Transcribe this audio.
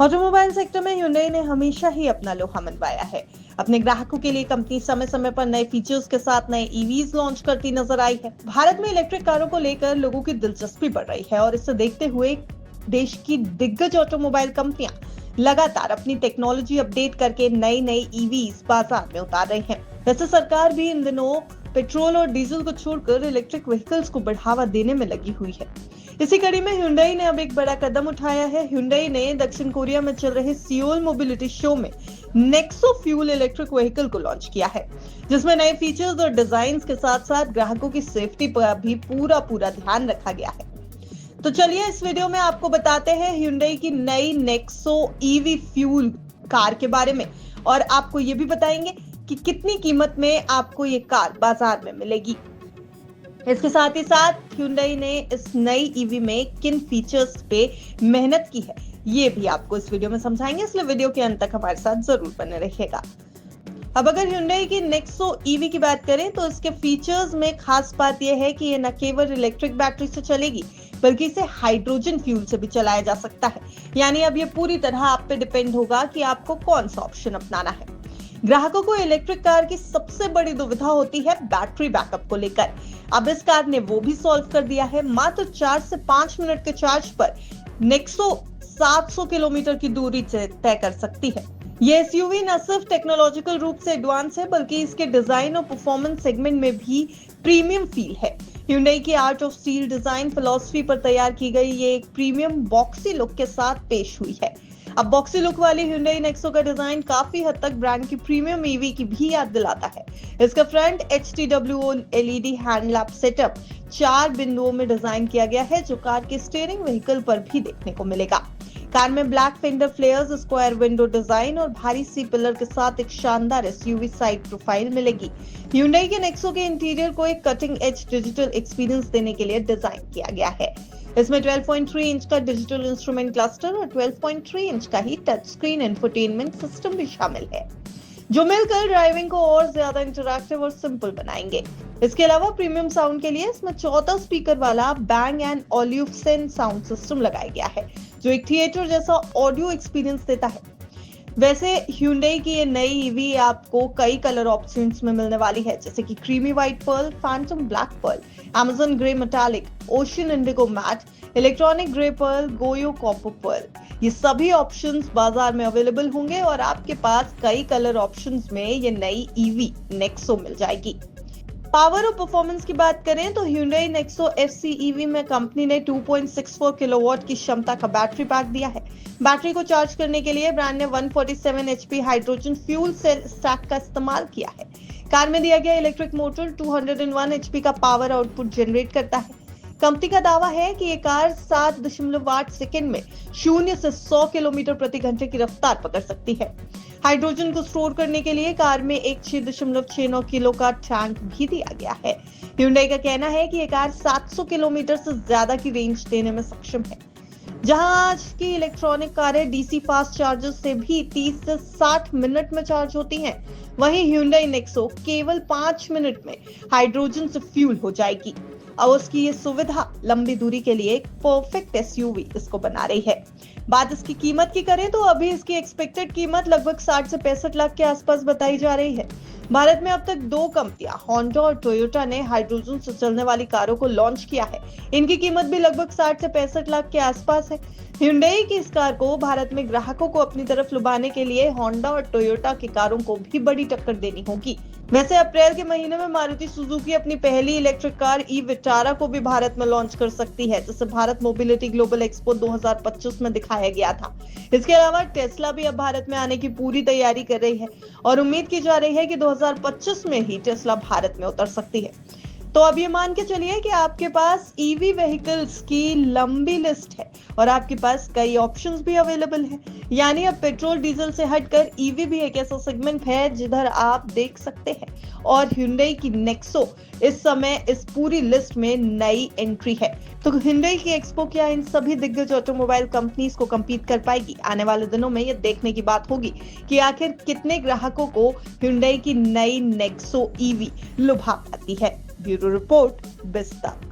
Automobile sector में Hyundai ने हमेशा ही अपना लोहा मनवाया है। अपने ग्राहकों के लिए कंपनी समय समय पर नए फीचर्स के साथ नए ईवीज लॉन्च करती नजर आई है। भारत में इलेक्ट्रिक कारों को लेकर लोगों की दिलचस्पी बढ़ रही है और इसे देखते हुए देश की दिग्गज ऑटोमोबाइल कंपनियां लगातार अपनी टेक्नोलॉजी अपडेट करके नई नई ईवीज बाजार में उतार रही हैं। वैसे सरकार भी इन दिनों पेट्रोल और डीजल को छोड़कर इलेक्ट्रिक व्हीकल्स को बढ़ावा देने में लगी हुई है। इसी कड़ी में Hyundai ने अब एक बड़ा कदम उठाया है। Hyundai ने दक्षिण कोरिया में चल रहे सियोल मोबिलिटी शो में नेक्सो फ्यूल इलेक्ट्रिक व्हीकल को लॉन्च किया है, जिसमें नए फीचर्स और डिजाइन के साथ साथ ग्राहकों की सेफ्टी पर भी पूरा ध्यान रखा गया है। तो चलिए इस वीडियो में आपको बताते हैं Hyundai की नई नेक्सो ईवी फ्यूल कार के बारे में, और आपको ये भी बताएंगे कि कितनी कीमत में आपको ये कार बाजार में मिलेगी। इसके साथ ही साथ Hyundai ने इस नई ईवी में किन फीचर्स पे मेहनत की है, ये भी आपको इस वीडियो में समझाएंगे, इसलिए वीडियो के अंत तक हमारे साथ जरूर बने रहिएगा। अब अगर Hyundai की नेक्सो ईवी की बात करें तो इसके फीचर्स में खास बात यह है कि ये न केवल इलेक्ट्रिक बैटरी से चलेगी बल्कि इसे हाइड्रोजन फ्यूल से भी चलाया जा सकता है। यानी अब ये पूरी तरह आप पे डिपेंड होगा कि आपको कौन सा ऑप्शन अपनाना है। ग्राहकों को इलेक्ट्रिक कार की सबसे बड़ी दुविधा होती है बैटरी बैकअप को लेकर। अब इस कार ने वो भी सॉल्व कर दिया है। मात्र 4 से 5 मिनट के चार्ज पर नेक्सो 700 किलोमीटर की दूरी तय कर सकती है। ये एसयूवी न सिर्फ टेक्नोलॉजिकल रूप से एडवांस है बल्कि इसके डिजाइन और परफॉर्मेंस सेगमेंट में भी प्रीमियम फील है। Hyundai की art of steel design philosophy पर तैयार की गई ये एक प्रीमियम बॉक्सी लुक के साथ पेश हुई है। अब बॉक्सी लुक वाली Hyundai नेक्सो का डिजाइन काफी हद तक ब्रांड की प्रीमियम ईवी की भी याद दिलाता है। इसका फ्रंट HTWO LED हैंडलैप सेटअप 4 बिंदुओं में डिजाइन किया गया है, जो कार के स्टीयरिंग व्हीकल पर भी देखने को मिलेगा। कार में black fender फ्लेयर्स, square window design और भारी सी पिलर के साथ एक शानदार एसयूवी साइड प्रोफाइल मिलेगी। Hyundai के नेक्सो के इंटीरियर को एक कटिंग एज डिजिटल एक्सपीरियंस देने के लिए डिजाइन किया गया है। इसमें 12.3 इंच का डिजिटल इंस्ट्रूमेंट क्लस्टर और 12.3 इंच का ही टच स्क्रीन इंफोटेनमेंट सिस्टम भी शामिल है, जो मिलकर ड्राइविंग को और ज्यादा इंटरैक्टिव और सिंपल बनाएंगे। इसके अलावा प्रीमियम साउंड के लिए इसमें 14 स्पीकर वाला Bang & Olufsen साउंड सिस्टम लगाया गया है, जो एक थिएटर जैसा ऑडियो एक्सपीरियंस देता है। वैसे Hyundai की ये नई ईवी आपको कई कलर ऑप्शंस में मिलने वाली है, जैसे कि creamy white pearl, phantom black pearl, Amazon grey metallic, ocean indigo matte, electronic grey pearl, गोयो कॉपर पर्ल। ये सभी ऑप्शंस बाजार में अवेलेबल होंगे और आपके पास कई कलर ऑप्शंस में ये नई ईवी नेक्सो मिल जाएगी। पावर और परफॉर्मेंस की बात करें तो Hyundai नेक्सो FC ईवी में कंपनी ने 2.64 किलोवाट की क्षमता का बैटरी पैक दिया है। बैटरी को चार्ज करने के लिए ब्रांड ने 147 HP hydrogen fuel cell stack का इस्तेमाल किया है। कार में दिया गया इलेक्ट्रिक मोटर 201 HP का पावर आउटपुट जनरेट करता है। कंपनी का दावा है कि ये कार 7.8 सेकंड में 0 से 100 किलोमीटर प्रति घंटे की रफ्तार पकड़ सकती है। हाइड्रोजन को स्टोर करने के लिए कार में एक 6.69 किलो का टैंक भी दिया गया है। Hyundai का कहना है कि ये कार 700 किलोमीटर से ज्यादा की रेंज देने में सक्षम है। जहां आज की इलेक्ट्रॉनिक कारें डीसी फास्ट चार्जर से भी 30 से 60 मिनट में चार्ज होती हैं, वहीं Hyundai नेक्सो केवल 5 मिनट में हाइड्रोजन से फ्यूल हो जाएगी। और उसकी ये सुविधा लंबी दूरी के लिए एक परफेक्ट एसयूवी इसको बना रही है। बात इसकी कीमत की करें तो अभी इसकी एक्सपेक्टेड कीमत लगभग 60 से 65 लाख के आसपास बताई जा रही है। भारत में अब तक 2 कंपनियां Honda और Toyota ने हाइड्रोजन से चलने वाली कारों को लॉन्च किया है। इनकी कीमत भी लगभग 60 से 65 लाख के आसपास है। Hyundai की इस कार को भारत में ग्राहकों को अपनी तरफ लुभाने के लिए Honda और Toyota की कारों को भी बड़ी टक्कर देनी होगी। वैसे अप्रैल के महीने में मारुति सुजुकी अपनी पहली इलेक्ट्रिक कार ई-विटारा को भी भारत में लॉन्च कर सकती है, जिसे भारत मोबिलिटी ग्लोबल एक्सपो 2025 में दिखाया गया था। इसके अलावा टेस्ला भी अब भारत में आने की पूरी तैयारी कर रही है और उम्मीद की जा रही है कि 2025 में ही टेस्ला भारत में उतर सकती है। तो अब ये मान के चलिए कि आपके पास ईवी व्हीकल्स की लंबी लिस्ट है और आपके पास कई ऑप्शंस भी अवेलेबल हैं। यानी अब पेट्रोल डीजल से हटकर ईवी भी एक ऐसा सेगमेंट है जिधर आप देख सकते हैं, और Hyundai की नेक्सो इस समय इस पूरी लिस्ट में नई एंट्री है। तो Hyundai की एक्सपो क्या इन सभी दिग्गज ऑटोमोबाइल कंपनीज को compete कर पाएगी? आने वाले दिनों में ये देखने की बात होगी कि आखिर कितने ग्राहकों को Hyundai की नई नेक्सो ईवी लुभा पाती है। ब्यूरो रिपोर्ट, बिस्तर।